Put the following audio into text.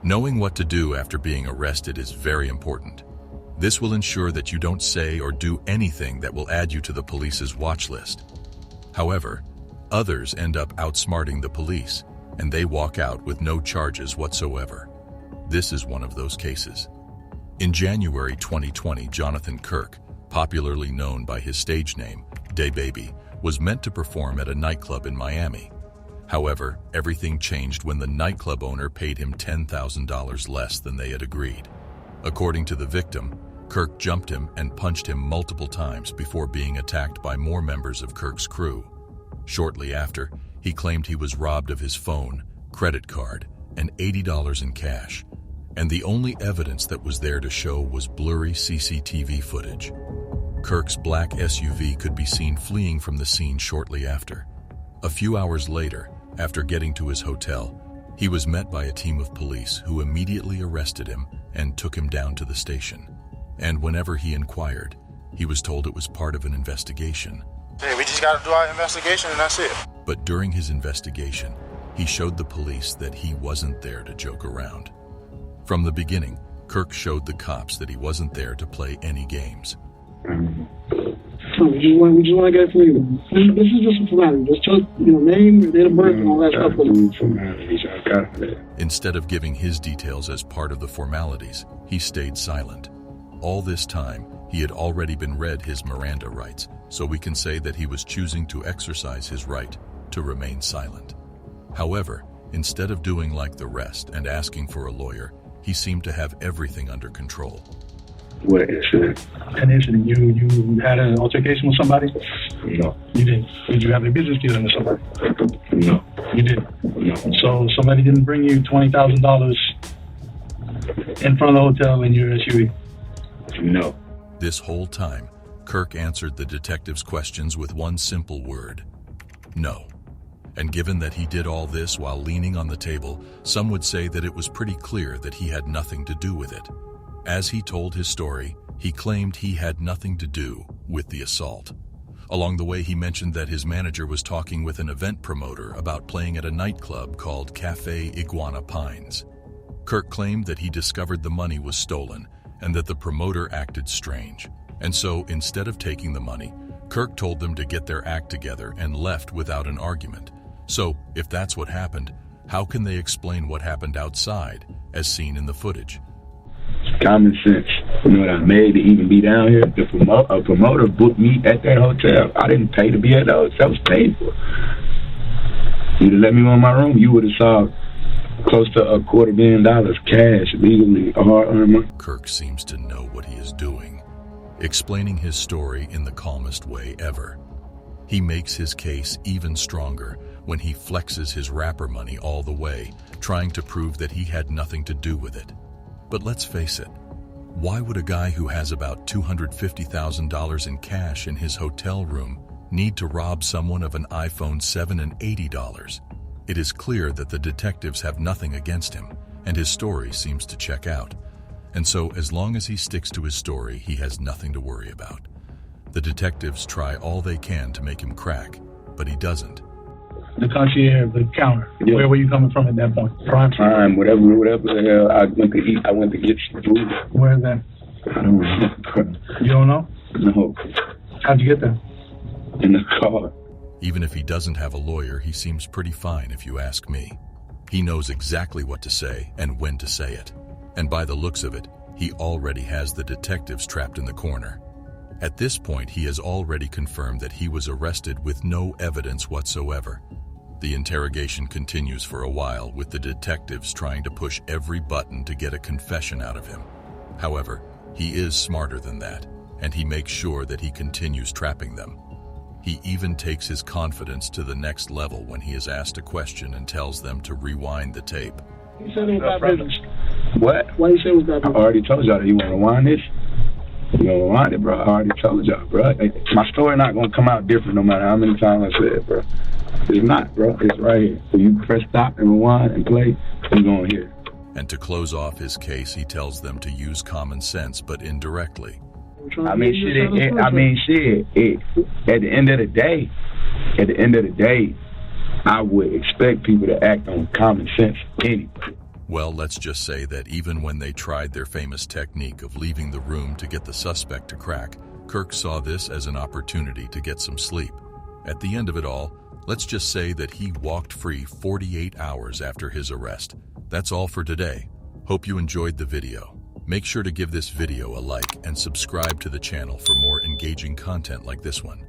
Knowing what to do after being arrested is very important. This will ensure that you don't say or do anything that will add you to the police's watch list. However, others end up outsmarting the police, and they walk out with no charges whatsoever. This is one of those cases. In January 2020, Jonathan Kirk, popularly known by his stage name, DaBaby, was meant to perform at a nightclub in Miami. However, everything changed when the nightclub owner paid him $10,000 less than they had agreed. According to the victim, Kirk jumped him and punched him multiple times before being attacked by more members of Kirk's crew. Shortly after, he claimed he was robbed of his phone, credit card, and $80 in cash, and the only evidence that was there to show was blurry CCTV footage. Kirk's black SUV could be seen fleeing from the scene shortly after. A few hours later, after getting to his hotel, he was met by a team of police who immediately arrested him and took him down to the station. And whenever he inquired, he was told it was part of an investigation. Hey, we just got to do our investigation and that's it. But during his investigation, he showed the police that he wasn't there to joke around. From the beginning, Kirk showed the cops that he wasn't there to play any games. So we just want to get through. This is just a formality. Just name, date of birth, and all that stuff. Instead of giving his details as part of the formalities, he stayed silent. All this time, he had already been read his Miranda rights, so we can say that he was choosing to exercise his right to remain silent. However, instead of doing like the rest and asking for a lawyer, he seemed to have everything under control. What incident? An incident. You had an altercation with somebody? No. You didn't? Did you have a business dealing with somebody? No. You didn't? No. So somebody didn't bring you $20,000 in front of the hotel in your SUV? No. This whole time, Kirk answered the detective's questions with one simple word: no. And given that he did all this while leaning on the table, some would say that it was pretty clear that he had nothing to do with it. As he told his story, he claimed he had nothing to do with the assault. Along the way, he mentioned that his manager was talking with an event promoter about playing at a nightclub called Cafe Iguana Pines. Kirk claimed that he discovered the money was stolen and that the promoter acted strange. And so, instead of taking the money, Kirk told them to get their act together and left without an argument. So, if that's what happened, how can they explain what happened outside, as seen in the footage? Common sense. You know what I made to even be down here? A promoter booked me at that hotel. I didn't pay to be at the hotel. I was paid for. You'd have let me on my room, you would have saw close to $250,000 cash, legally, hard-earned money. Kirk seems to know what he is doing, explaining his story in the calmest way ever. He makes his case even stronger when he flexes his rapper money all the way, trying to prove that he had nothing to do with it. But let's face it, why would a guy who has about $250,000 in cash in his hotel room need to rob someone of an iPhone 7 and $80? It is clear that the detectives have nothing against him, and his story seems to check out. And so, as long as he sticks to his story, he has nothing to worry about. The detectives try all they can to make him crack, but he doesn't. The concierge, the counter. Yeah. Where were you coming from at that point? Prime, whatever the hell. I went to eat. I went to get some food. Where is that? I don't remember. You don't know? No. How'd you get there? In the car. Even if he doesn't have a lawyer, he seems pretty fine if you ask me. He knows exactly what to say and when to say it. And by the looks of it, he already has the detectives trapped in the corner. At this point, he has already confirmed that he was arrested with no evidence whatsoever. The interrogation continues for a while, with the detectives trying to push every button to get a confession out of him. However, he is smarter than that, and he makes sure that he continues trapping them. He even takes his confidence to the next level when he is asked a question and tells them to rewind the tape. You said it was bad business. What? Why you say it was bad I business? already told y'all that. You want to rewind this? You want to rewind it, bro? I already told y'all, bro. My story not going to come out different no matter how many times I say it, bro. It's not, bro. It's right here. So you press stop and rewind and play, you're going to hear. And to close off his case, he tells them to use common sense, but indirectly. At the end of the day, I would expect people to act on common sense anyway. Well, let's just say that even when they tried their famous technique of leaving the room to get the suspect to crack, Kirk saw this as an opportunity to get some sleep. At the end of it all, let's just say that he walked free 48 hours after his arrest. That's all for today. Hope you enjoyed the video. Make sure to give this video a like and subscribe to the channel for more engaging content like this one.